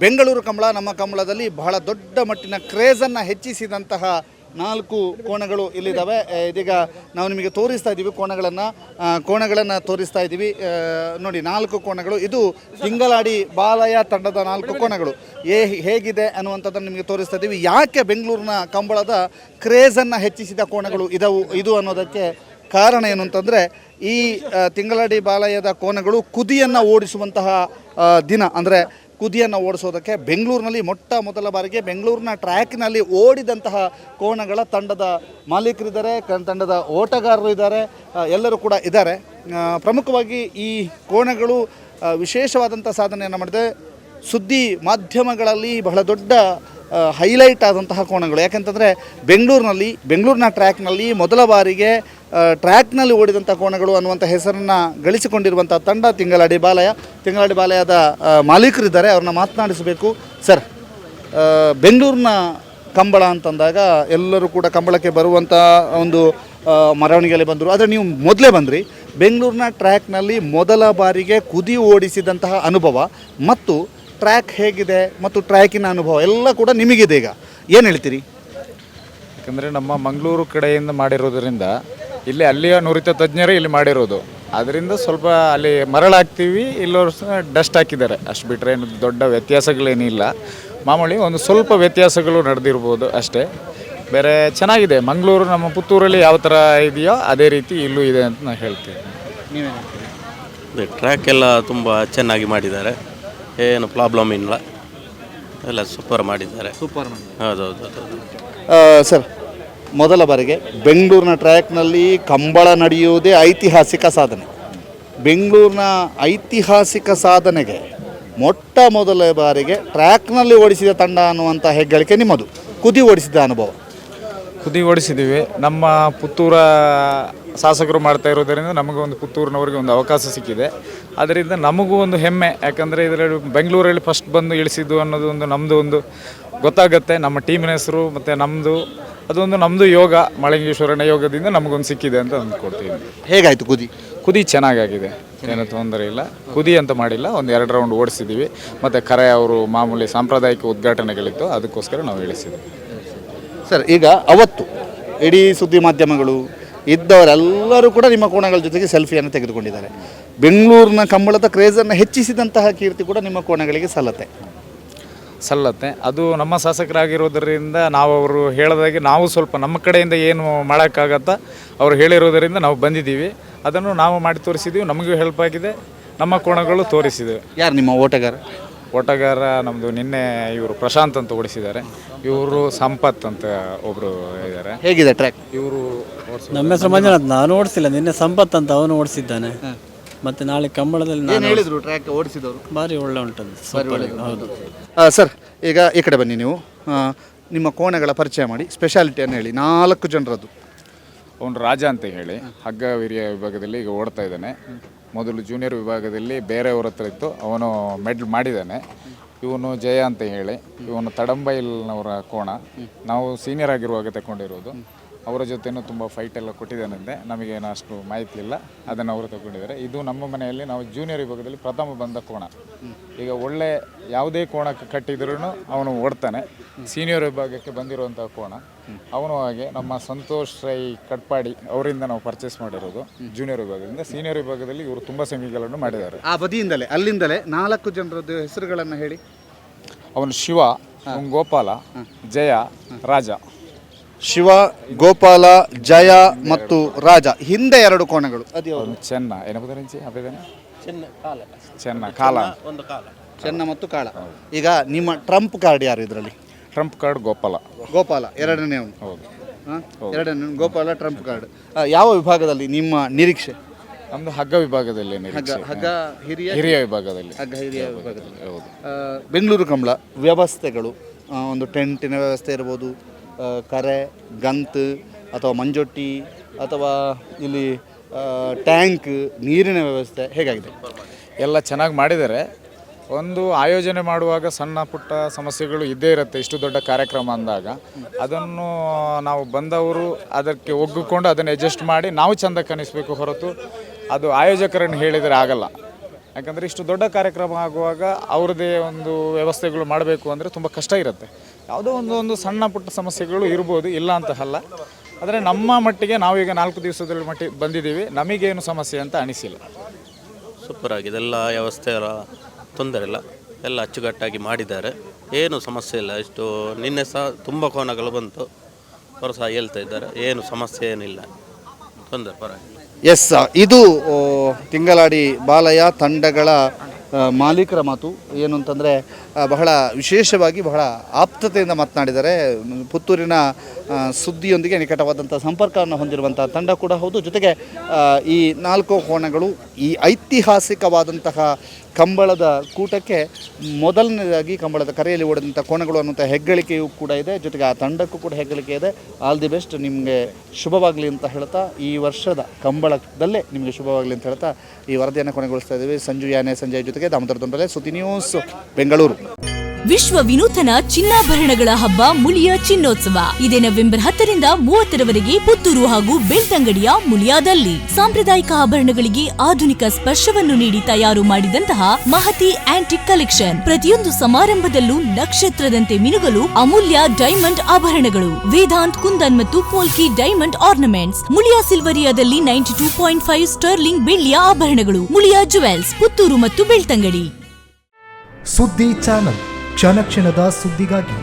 ಬೆಂಗಳೂರು ಕಂಬಳ ನಮ್ಮ ಕಂಬಳದಲ್ಲಿ ಬಹಳ ದೊಡ್ಡ ಮಟ್ಟಿನ ಕ್ರೇಜನ್ನು ಹೆಚ್ಚಿಸಿದಂತಹ 4 ಕೋಣಗಳು ಇಲ್ಲಿದ್ದಾವೆ. ಇದೀಗ ನಾವು ನಿಮಗೆ ತೋರಿಸ್ತಾ ಇದ್ದೀವಿ ಕೋಣಗಳನ್ನು ತೋರಿಸ್ತಾ ಇದ್ದೀವಿ. ನೋಡಿ 4 ಕೋಣಗಳು. ಇದು ತಿಂಗಳಾಡಿ ಬಾಲಯ್ಯ ತಂಡದ 4 ಕೋಣಗಳು ಹೇಗಿದೆ ಅನ್ನುವಂಥದ್ದನ್ನು ನಿಮಗೆ ತೋರಿಸ್ತಾ ಇದ್ದೀವಿ. ಯಾಕೆ ಬೆಂಗಳೂರಿನ ಕಂಬಳದ ಕ್ರೇಜನ್ನು ಹೆಚ್ಚಿಸಿದ ಕೋಣಗಳು ಇದು ಅನ್ನೋದಕ್ಕೆ ಕಾರಣ ಏನು ಅಂತಂದರೆ, ಈ ತಿಂಗಳಾಡಿ ಬಾಲಯ್ಯದ ಕೋಣಗಳು ಕುದಿಯನ್ನು ಓಡಿಸುವಂತಹ ದಿನ, ಅಂದರೆ ಕುದಿಯನ್ನು ಓಡಿಸೋದಕ್ಕೆ ಬೆಂಗಳೂರಿನಲ್ಲಿ ಮೊಟ್ಟ ಮೊದಲ ಬಾರಿಗೆ ಬೆಂಗಳೂರಿನ ಟ್ರ್ಯಾಕ್ನಲ್ಲಿ ಓಡಿದಂತಹ ಕೋಣಗಳ ತಂಡದ ಮಾಲೀಕರಿದ್ದಾರೆ, ತಂಡದ ಓಟಗಾರರು ಇದ್ದಾರೆ, ಎಲ್ಲರೂ ಕೂಡ ಇದ್ದಾರೆ. ಪ್ರಮುಖವಾಗಿ ಈ ಕೋಣಗಳು ವಿಶೇಷವಾದಂಥ ಸಾಧನೆಯನ್ನು ಮಾಡಿದೆ. ಸುದ್ದಿ ಮಾಧ್ಯಮಗಳಲ್ಲಿ ಬಹಳ ದೊಡ್ಡ ಹೈಲೈಟ್ ಆದಂತಹ ಕೋಣಗಳು. ಯಾಕೆಂತಂದರೆ ಬೆಂಗಳೂರಿನ ಟ್ರ್ಯಾಕ್ನಲ್ಲಿ ಮೊದಲ ಬಾರಿಗೆ ಟ್ರ್ಯಾಕ್ನಲ್ಲಿ ಓಡಿದಂಥ ಕೋಣಗಳು ಅನ್ನುವಂಥ ಹೆಸರನ್ನು ಗಳಿಸಿಕೊಂಡಿರುವಂಥ ತಂಡ ತಿಂಗಳಾಡಿ ಬಾಲಯ್ಯದ ಮಾಲೀಕರಿದ್ದಾರೆ, ಅವ್ರನ್ನ ಮಾತನಾಡಿಸಬೇಕು. ಸರ್, ಬೆಂಗಳೂರಿನ ಕಂಬಳ ಅಂತಂದಾಗ ಎಲ್ಲರೂ ಕೂಡ ಕಂಬಳಕ್ಕೆ ಬರುವಂಥ ಒಂದು ಮೆರವಣಿಗೆಯಲ್ಲಿ ಬಂದರು. ಆದರೆ ನೀವು ಮೊದಲೇ ಬಂದ್ರಿ. ಬೆಂಗಳೂರಿನ ಟ್ರ್ಯಾಕ್ನಲ್ಲಿ ಮೊದಲ ಬಾರಿಗೆ ಕುದಿ ಓಡಿಸಿದಂತಹ ಅನುಭವ ಮತ್ತು ಟ್ರ್ಯಾಕ್ ಹೇಗಿದೆ ಮತ್ತು ಟ್ರ್ಯಾಕಿನ ಅನುಭವ ಎಲ್ಲ ಕೂಡ ನಿಮಗಿದೆ. ಈಗ ಏನು ಹೇಳ್ತೀರಿ? ಯಾಕಂದರೆ ನಮ್ಮ ಮಂಗಳೂರು ಕಡೆಯಿಂದ ಮಾಡಿರೋದ್ರಿಂದ ಅಲ್ಲಿಯ ನುರಿತ ತಜ್ಞರೇ ಇಲ್ಲಿ ಮಾಡಿರೋದು. ಅದರಿಂದ ಸ್ವಲ್ಪ ಅಲ್ಲಿ ಮರಳಾಗ್ತೀವಿ, ಇಲ್ಲವರು ಡಸ್ಟ್ ಹಾಕಿದ್ದಾರೆ, ಅಷ್ಟು ಬಿಟ್ಟರೆ ಏನು ದೊಡ್ಡ ವ್ಯತ್ಯಾಸಗಳೇನಿಲ್ಲ. ಮಾಮೂಲಿ ಒಂದು ಸ್ವಲ್ಪ ವ್ಯತ್ಯಾಸಗಳು ನಡೆದಿರ್ಬೋದು ಅಷ್ಟೇ. ಬೇರೆ ಚೆನ್ನಾಗಿದೆ. ಮಂಗಳೂರು ನಮ್ಮ ಪುತ್ತೂರಲ್ಲಿ ಯಾವ ಥರ ಇದೆಯೋ ಅದೇ ರೀತಿ ಇಲ್ಲೂ ಇದೆ ಅಂತ ನಾನು ಹೇಳ್ತೀನಿ. ನೀವೇನು ಹೇಳ್ತೀರಿ? ಟ್ರ್ಯಾಕ್ ಎಲ್ಲ ತುಂಬ ಚೆನ್ನಾಗಿ ಮಾಡಿದ್ದಾರೆ, ಏನು ಪ್ರಾಬ್ಲಮ್ ಇಲ್ಲ, ಎಲ್ಲ ಸೂಪರ್ ಮಾಡಿದ್ದಾರೆ. ಹೌದೌದು. ಸರ್, ಮೊದಲ ಬಾರಿಗೆ ಬೆಂಗಳೂರಿನ ಟ್ರ್ಯಾಕ್ನಲ್ಲಿ ಕಂಬಳ ನಡೆಯುವುದೇ ಐತಿಹಾಸಿಕ ಸಾಧನೆ. ಬೆಂಗಳೂರಿನ ಐತಿಹಾಸಿಕ ಸಾಧನೆಗೆ ಮೊಟ್ಟ ಮೊದಲ ಬಾರಿಗೆ ಟ್ರ್ಯಾಕ್ನಲ್ಲಿ ಓಡಿಸಿದ ತಂಡ ಅನ್ನುವಂಥ ಹೆಗ್ಗಳಿಕೆ ನಿಮ್ಮದು. ಕುದಿ ಓಡಿಸಿದ ಅನುಭವ? ಕುದಿ ಓಡಿಸಿದ್ದೀವಿ. ನಮ್ಮ ಪುತ್ತೂರ ಶಾಸಕರು ಮಾಡ್ತಾ ಇರೋದರಿಂದ ನಮಗೂ ಒಂದು ಪುತ್ತೂರಿನವರಿಗೆ ಒಂದು ಅವಕಾಶ ಸಿಕ್ಕಿದೆ. ಅದರಿಂದ ನಮಗೂ ಒಂದು ಹೆಮ್ಮೆ. ಯಾಕಂದರೆ ಇದರಲ್ಲಿ ಬೆಂಗಳೂರಲ್ಲಿ ಫಸ್ಟ್ ಬಂದು ಇಳಿಸಿದ್ದು ಅನ್ನೋದು ನಮ್ಮದು ಒಂದು ಗೊತ್ತಾಗುತ್ತೆ. ನಮ್ಮ ಟೀಮಿನ ಹೆಸರು ಮತ್ತು ನಮ್ಮದು ಯೋಗ, ಮಳಂಗೇಶ್ವರನ ಯೋಗದಿಂದ ನಮಗೊಂದು ಸಿಕ್ಕಿದೆ ಅಂತ ಅಂದ್ಕೊಡ್ತೀವಿ. ಹೇಗಾಯಿತು ಕುದಿ? ಚೆನ್ನಾಗಾಗಿದೆ, ಏನೂ ತೊಂದರೆ ಇಲ್ಲ. ಕುದಿ ಅಂತ ಮಾಡಿಲ್ಲ, ಒಂದು 2 ರೌಂಡ್ ಓಡಿಸಿದ್ದೀವಿ. ಮತ್ತು ಕರೆ ಅವರು ಮಾಮೂಲಿ ಸಾಂಪ್ರದಾಯಿಕ ಉದ್ಘಾಟನೆಗಳಿತ್ತು, ಅದಕ್ಕೋಸ್ಕರ ನಾವು ಇಳಿಸಿದ್ವಿ. ಸರ್, ಈಗ ಅವತ್ತು ಇಡೀ ಸುದ್ದಿ ಮಾಧ್ಯಮಗಳು ಇದ್ದವರೆಲ್ಲರೂ ಕೂಡ ನಿಮ್ಮ ಕೋಣಗಳ ಜೊತೆಗೆ ಸೆಲ್ಫಿಯನ್ನು ತೆಗೆದುಕೊಂಡಿದ್ದಾರೆ. ಬೆಂಗಳೂರಿನ ಕಂಬಳದ ಕ್ರೇಜನ್ನು ಹೆಚ್ಚಿಸಿದಂತಹ ಕೀರ್ತಿ ಕೂಡ ನಿಮ್ಮ ಕೋಣಗಳಿಗೆ ಸಲ್ಲತ್ತೆ. ಅದು ನಮ್ಮ ಶಾಸಕರಾಗಿರೋದರಿಂದ ನಾವು ಅವರು ಹೇಳಿದಾಗೆ ನಾವು ಸ್ವಲ್ಪ ನಮ್ಮ ಕಡೆಯಿಂದ ಏನು ಮಾಡೋಕ್ಕಾಗತ್ತಾ ಅವರು ಹೇಳಿರೋದರಿಂದ ನಾವು ಬಂದಿದ್ದೀವಿ. ಅದನ್ನು ನಾವು ಮಾಡಿ ತೋರಿಸಿದ್ದೀವಿ. ನಮಗೂ ಹೆಲ್ಪ್ ಆಗಿದೆ, ನಮ್ಮ ಕೋಣಗಳು ತೋರಿಸಿದೆ. ಯಾರು ನಿಮ್ಮ ಓಟಗಾರ? ನಮ್ಮದು ನಿನ್ನೆ ಇವರು ಪ್ರಶಾಂತ್ ಅಂತ ಓಡಿಸಿದ್ದಾರೆ. ಇವರು ಸಂಪತ್ ಅಂತ ಒಬ್ಬರು ಇದ್ದಾರೆ. ಹೇಗಿದೆ ಟ್ರ್ಯಾಕ್? ಇವರು ನಮ್ಮ ಹೆಸರು ಮಂಜುನಾಥ್. ನಾನು ಓಡಿಸಿಲ್ಲ, ನಿನ್ನೆ ಸಂಪತ್ ಅಂತ ಅವನು ಓಡಿಸಿದ್ದಾನೆ. ಮತ್ತು ನಾಳೆ ಕಂಬಳದಲ್ಲಿ ನಾನು ಹೇಳಿದ್ರು ಟ್ರ್ಯಾಕ್ ಓಡಿಸಿದವರು ಭಾರಿ ಒಳ್ಳೆ ಉಂಟದು. ಹೌದು. ಸರ್, ಈಗ ಈ ಕಡೆ ಬನ್ನಿ. ನೀವು ನಿಮ್ಮ ಕೋಣೆಗಳ ಪರಿಚಯ ಮಾಡಿ, ಸ್ಪೆಷಾಲಿಟಿಯನ್ನು ಹೇಳಿ. 4 ಜನರದ್ದು. ಅವನು ರಾಜ ಅಂತ ಹೇಳಿ ಹಗ್ಗ ಹಿರಿಯ ವಿಭಾಗದಲ್ಲಿ ಈಗ ಓಡ್ತಾ ಇದ್ದಾನೆ. ಮೊದಲು ಜೂನಿಯರ್ ವಿಭಾಗದಲ್ಲಿ ಬೇರೆಯವ್ರ ಹತ್ರ ಇತ್ತು, ಅವನು ಮೆಡಲ್ ಮಾಡಿದ್ದಾನೆ. ಇವನು ಜಯ ಅಂತ ಹೇಳಿ, ಇವನು ತಡಂಬೈಲ್ನವರ ಕೋಣ. ನಾವು ಸೀನಿಯರ್ ಆಗಿರುವಾಗ ತಗೊಂಡಿರೋದು. ಅವರ ಜೊತೆನೂ ತುಂಬ ಫೈಟ್ ಎಲ್ಲ ಕೊಟ್ಟಿದ್ದಾನಂತೆ, ನಮಗೇನು ಅಷ್ಟು ಮಾಹಿತಿ ಇಲ್ಲ, ಅದನ್ನು ಅವರು ತಗೊಂಡಿದ್ದಾರೆ. ಇದು ನಮ್ಮ ಮನೆಯಲ್ಲಿ ನಾವು ಜೂನಿಯರ್ ವಿಭಾಗದಲ್ಲಿ ಪ್ರಥಮ ಬಂದ ಕೋಣ. ಈಗ ಒಳ್ಳೆ ಯಾವುದೇ ಕೋಣಕ್ಕೆ ಕಟ್ಟಿದ್ರೂ ಅವನು ಓಡ್ತಾನೆ. ಸೀನಿಯರ್ ವಿಭಾಗಕ್ಕೆ ಬಂದಿರುವಂಥ ಕೋಣ ಅವನು. ಹಾಗೆ ನಮ್ಮ ಸಂತೋಷ್ ರೈ ಕಟ್ಪಾಡಿ ಅವರಿಂದ ನಾವು ಪರ್ಚೇಸ್ ಮಾಡಿರೋದು ಜೂನಿಯರ್ ವಿಭಾಗದಿಂದ. ಸೀನಿಯರ್ ವಿಭಾಗದಲ್ಲಿ ಇವರು ತುಂಬ ಸೆಮಿಗಳನ್ನು ಮಾಡಿದ್ದಾರೆ. ಆ ಬದಿಯಿಂದಲೇ ಅಲ್ಲಿಂದಲೇ 4 ಜನರದ್ದು ಹೆಸರುಗಳನ್ನು ಹೇಳಿ. ಅವನು ಶಿವ, ಗೋಪಾಲ, ಜಯ, ರಾಜ. ಶಿವ, ಗೋಪಾಲ, ಜಯ ಮತ್ತು ರಾಜ. ಹಿಂದೆ 2 ಕೋಣಗಳು. ಚೆನ್ನ ಚೆನ್ನ ಮತ್ತು ಕಾಳ. ಈಗ ನಿಮ್ಮ ಟ್ರಂಪ್ ಕಾರ್ಡ್ ಯಾರು ಇದರಲ್ಲಿ? ಟ್ರಂಪ್ ಕಾರ್ಡ್ ಗೋಪಾಲ ಎರಡನೇ. ಹೌದು, ಎರಡನೇ ಗೋಪಾಲ ಟ್ರಂಪ್ ಕಾರ್ಡ್. ಯಾವ ವಿಭಾಗದಲ್ಲಿ ನಿಮ್ಮ ನಿರೀಕ್ಷೆ? ನಮ್ಮದು ಹಗ್ಗ ವಿಭಾಗದಲ್ಲಿ. ಹಗ್ಗ ಹಿರಿಯ ವಿಭಾಗದಲ್ಲಿ. ಹೌದು. ಬೆಂಗಳೂರು ಕಂಬಳ ವ್ಯವಸ್ಥೆಗಳು, ಒಂದು ಟೆಂಟಿನ ವ್ಯವಸ್ಥೆ ಇರ್ಬೋದು, ಕರೆ, ಗಂತ್ ಅಥವಾ ಮಂಜೊಟ್ಟಿ ಅಥವಾ ಇಲ್ಲಿ ಟ್ಯಾಂಕ್, ನೀರಿನ ವ್ಯವಸ್ಥೆ ಹೇಗಾಗಿದೆ? ಎಲ್ಲ ಚೆನ್ನಾಗಿ ಮಾಡಿದ್ದಾರೆ. ಒಂದು ಆಯೋಜನೆ ಮಾಡುವಾಗ ಸಣ್ಣ ಪುಟ್ಟ ಸಮಸ್ಯೆಗಳು ಇದ್ದೇ ಇರುತ್ತೆ. ಇಷ್ಟು ದೊಡ್ಡ ಕಾರ್ಯಕ್ರಮ ಅಂದಾಗ ಅದನ್ನು ನಾವು ಬಂದವರು ಅದಕ್ಕೆ ಒಗ್ಗಿಕೊಂಡು ಅದನ್ನು ಅಡ್ಜಸ್ಟ್ ಮಾಡಿ ನಾವು ಚೆಂದ ಕಾಣಿಸ್ಬೇಕು ಹೊರತು ಅದು ಆಯೋಜಕರನ್ನು ಹೇಳಿದರೆ ಆಗಲ್ಲ. ಯಾಕಂದರೆ ಇಷ್ಟು ದೊಡ್ಡ ಕಾರ್ಯಕ್ರಮ ಆಗುವಾಗ ಅವ್ರದ್ದೇ ಒಂದು ವ್ಯವಸ್ಥೆಗಳು ಮಾಡಬೇಕು ಅಂದರೆ ತುಂಬ ಕಷ್ಟ ಇರುತ್ತೆ. ಯಾವುದೋ ಒಂದು ಸಣ್ಣ ಪುಟ್ಟ ಸಮಸ್ಯೆಗಳು ಇರ್ಬೋದು, ಇಲ್ಲ ಅಂತ ಅಲ್ಲ. ಆದರೆ ನಮ್ಮ ಮಟ್ಟಿಗೆ ನಾವೀಗ 4 ದಿವಸದಲ್ಲಿ ಬಂದಿದ್ದೀವಿ, ನಮಗೇನು ಸಮಸ್ಯೆ ಅಂತ ಅನಿಸಿಲ್ಲ. ಸೂಪರ್ ಆಗಿದೆ, ಎಲ್ಲ ವ್ಯವಸ್ಥೆ ತೊಂದರೆ ಇಲ್ಲ, ಎಲ್ಲ ಅಚ್ಚುಕಟ್ಟಾಗಿ ಮಾಡಿದ್ದಾರೆ, ಏನು ಸಮಸ್ಯೆ ಇಲ್ಲ. ಇಷ್ಟು ನಿನ್ನೆ ಸಹ ತುಂಬ ಕೋನಗಳು ಬಂತು, ಅವರು ಸಹ ಹೇಳ್ತಾ ಇದ್ದಾರೆ, ಏನು ಸಮಸ್ಯೆ ಏನಿಲ್ಲ, ತೊಂದರೆ ಪರವಾಗಿಲ್ಲ. ಎಸ್, ಇದು ತಿಂಗಳಾಡಿ ಬಾಲಯ್ಯ ತಂಡಗಳ ಮಾಲೀಕರ ಮಾತು. ಏನು ಅಂತಂದರೆ ಬಹಳ ವಿಶೇಷವಾಗಿ ಬಹಳ ಆಪ್ತತೆಯಿಂದ ಮಾತನಾಡಿದ್ದಾರೆ. ಪುತ್ತೂರಿನ ಸುದ್ದಿಯೊಂದಿಗೆ ನಿಕಟವಾದಂಥ ಸಂಪರ್ಕವನ್ನು ಹೊಂದಿರುವಂಥ ತಂಡ ಕೂಡ ಹೌದು. ಜೊತೆಗೆ ಈ 4 ಕೋಣಗಳು ಈ ಐತಿಹಾಸಿಕವಾದಂತಹ ಕಂಬಳದ ಕೂಟಕ್ಕೆ ಮೊದಲನೇದಾಗಿ ಕಂಬಳದ ಕರೆಯಲ್ಲಿ ಓಡಿದಂಥ ಕೋಣಗಳು ಅನ್ನುವಂಥ ಹೆಗ್ಗಳಿಕೆಯೂ ಕೂಡ ಇದೆ. ಜೊತೆಗೆ ಆ ತಂಡಕ್ಕೂ ಕೂಡ ಹೆಗ್ಗಳಿಕೆ ಇದೆ. ಆಲ್ ದಿ ಬೆಸ್ಟ್, ನಿಮಗೆ ಶುಭವಾಗಲಿ ಅಂತ ಹೇಳ್ತಾ, ಈ ವರ್ಷದ ಕಂಬಳದಲ್ಲೇ ನಿಮಗೆ ಶುಭವಾಗಲಿ ಅಂತ ಹೇಳ್ತಾ ಈ ವರದಿಯನ್ನು ಕೊನೆಗೊಳಿಸ್ತಾ ಇದ್ದೀವಿ. ಸಂಜು ಯಾನೆ, ಸಂಜಯ್ ಜೊತೆಗೆ ದಾಮೋದರ ದೊಂಡಲೆ, ಸುದ್ದಿ ನ್ಯೂಸ್, ಬೆಂಗಳೂರು. ವಿಶ್ವ ವಿನೂತನ ಚಿನ್ನಾಭರಣಗಳ ಹಬ್ಬ ಮುಳಿಯ ಚಿನ್ನೋತ್ಸವ ಇದೇ ನವೆಂಬರ್ 10ರಿಂದ 30ರವರೆಗೆ ಪುತ್ತೂರು ಹಾಗೂ ಬೆಳ್ತಂಗಡಿಯ ಮುಳಿಯಾದಲ್ಲಿ. ಸಾಂಪ್ರದಾಯಿಕ ಆಭರಣಗಳಿಗೆ ಆಧುನಿಕ ಸ್ಪರ್ಶವನ್ನು ನೀಡಿ ತಯಾರು ಮಾಡಿದಂತಹ ಮಹತಿ ಆಂಟಿಕ್ ಕಲೆಕ್ಷನ್. ಪ್ರತಿಯೊಂದು ಸಮಾರಂಭದಲ್ಲೂ ನಕ್ಷತ್ರದಂತೆ ಮಿನುಗಲು ಅಮೂಲ್ಯ ಡೈಮಂಡ್ ಆಭರಣಗಳು. ವೇದಾಂತ್, ಕುಂದನ್ ಮತ್ತು ಪೋಲ್ಕಿ ಡೈಮಂಡ್ ಆರ್ನಮೆಂಟ್ಸ್. ಮುಳಿಯಾ ಸಿಲ್ವರಿಯಾದಲ್ಲಿ 92.5 ಸ್ಟರ್ಲಿಂಗ್ ಬೆಳ್ಳಿಯ ಆಭರಣಗಳು. ಮುಳಿಯಾ ಜುವೆಲ್ಸ್, ಪುತ್ತೂರು ಮತ್ತು ಬೆಳ್ತಂಗಡಿ. ಸುದ್ದಿ ಚಾನಲ್, ಕ್ಷಣ ಕ್ಷಣದ ಸುದ್ದಿಗಾಗಿ.